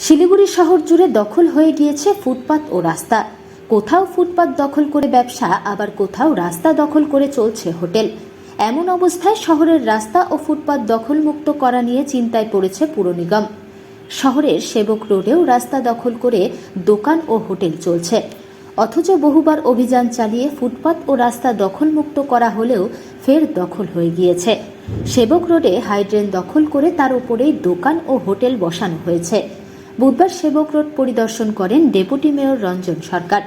শিলিগুড়ি শহর জুড়ে দখল হয়ে গিয়েছে ফুটপাত ও রাস্তা। কোথাও ফুটপাত দখল করে ব্যবসা, আবার কোথাও রাস্তা দখল করে চলছে হোটেল। এমন অবস্থায় শহরের রাস্তা ও ফুটপাত দখলমুক্ত করা নিয়ে চিন্তায় পড়েছে পুর নিগম। শহরের সেবক রোডেও রাস্তা দখল করে দোকান ও হোটেল চলছে, অথচ বহুবার অভিযান চালিয়ে ফুটপাত ও রাস্তা দখলমুক্ত করা হলেও ফের দখল হয়ে গিয়েছে। সেবক রোডে হাইড্রেন দখল করে তার উপরেই দোকান ও হোটেল বসানো হয়েছে। বুধবার সেবক রোড পরিদর্শন করেন ডেপুটি মেয়র রঞ্জন সরকার।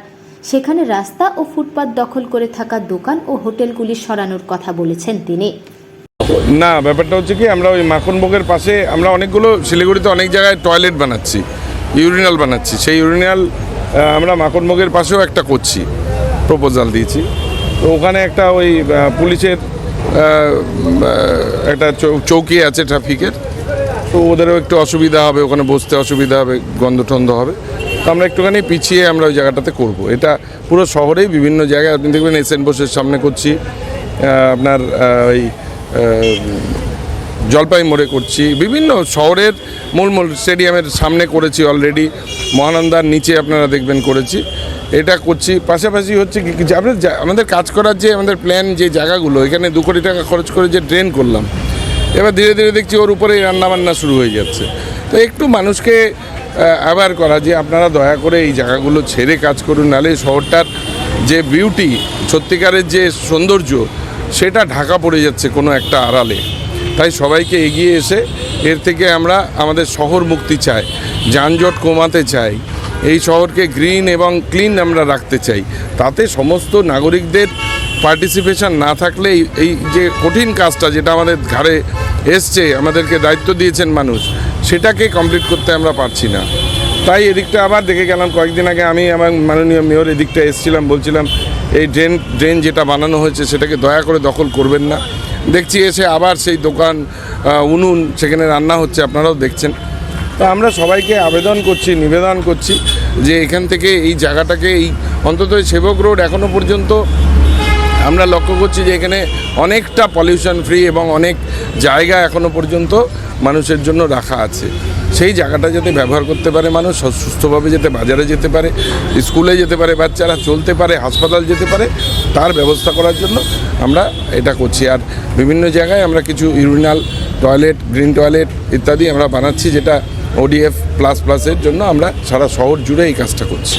সেখানে রাস্তা ও ফুটপাত দখল করে থাকা দোকান ও হোটেলগুলি সরানোর কথা বলেছেন তিনি। না, ব্যাপারটা হচ্ছে কি, আমরা ওই মাখনভোগের পাশে আমরা অনেকগুলো শিলিগুড়িতে অনেক জায়গায় টয়লেট বানাচ্ছি, ইউরিনাল বানাচ্ছি। সেই ইউরিনাল আমরা মাখনভোগের পাশেও একটা করছি, প্রপোজাল দিয়েছি। তো ওখানে একটা ওই পুলিশের একটা চৌকি আছে ট্রাফিকের, তো ওদেরও একটু অসুবিধা হবে, ওখানে বসতে অসুবিধা হবে, গন্ধ টন্ধ হবে। তো আমরা একটুখানি পিছিয়ে আমরা ওই জায়গাটাতে করব। এটা পুরো শহরেই বিভিন্ন জায়গায় আপনি দেখবেন, এসএন বোসের সামনে করছি, আপনার ওই জলপাই মোড়ে করছি, বিভিন্ন শহরের মূল স্টেডিয়ামের সামনে করেছি অলরেডি, মহানন্দার নিচে আপনারা দেখবেন করেছি। এটা করছি। পাশাপাশি হচ্ছে কি, আমাদের কাজ করার যে আমাদের প্ল্যান, যে জায়গাগুলো এখানে 2 কোটি টাকা খরচ করে যে ড্রেন করলাম, এবার ধীরে ধীরে দেখছি ওর উপরেই রান্নাবান্না শুরু হয়ে যাচ্ছে। তো একটু মানুষকে অ্যাওয়্যার করা যে আপনারা দয়া করে এই জায়গাগুলো ছেড়ে কাজ করুন, নাহলে শহরটার যে বিউটি, সত্যিকারের যে সৌন্দর্য, সেটা ঢাকা পড়ে যাচ্ছে কোনো একটা আড়ালে। তাই সবাইকে এগিয়ে এসে এর থেকে আমরা আমাদের শহর মুক্তি চাই, যানজট কমাতে চাই, এই শহরকে গ্রিন এবং ক্লিন আমরা রাখতে চাই। তাতে সমস্ত নাগরিকদের পার্টিসিপেশন না থাকলে এই যে কঠিন কাজটা, যেটা আমাদের ঘাড়ে এসছে, আমাদেরকে দায়িত্ব দিয়েছেন মানুষ, সেটাকে কমপ্লিট করতে আমরা পারছি না। তাই এদিকটা আবার দেখে গেলাম। কয়েকদিন আগে আমি আমার মাননীয় মেয়র এদিকটা এসেছিলাম, বলছিলাম এই ড্রেন যেটা বানানো হয়েছে সেটাকে দয়া করে দখল করবেন না। দেখছি এসে আবার সেই দোকান, উনুন, সেখানে রান্না হচ্ছে, আপনারাও দেখছেন। তা আমরা সবাইকে আবেদন করছি, নিবেদন করছি যে এখান থেকে এই জায়গাটাকে, এই অন্তত সেবক রোড এখনও পর্যন্ত আমরা লক্ষ্য করছি যে এখানে অনেকটা পলিউশন ফ্রি এবং অনেক জায়গা এখনও পর্যন্ত মানুষের জন্য রাখা আছে। সেই জায়গাটা যাতে ব্যবহার করতে পারে মানুষ, সুস্থভাবে যেতে বাজারে যেতে পারে, স্কুলে যেতে পারে, বাচ্চারা চলতে পারে, হাসপাতাল যেতে পারে, তার ব্যবস্থা করার জন্য আমরা এটা করছি। আর বিভিন্ন জায়গায় আমরা কিছু ইউরিনাল টয়লেট, গ্রিন টয়লেট ইত্যাদি আমরা বানাচ্ছি, যেটা ODF++-এর জন্য আমরা সারা শহর জুড়ে এই কাজটা করছি।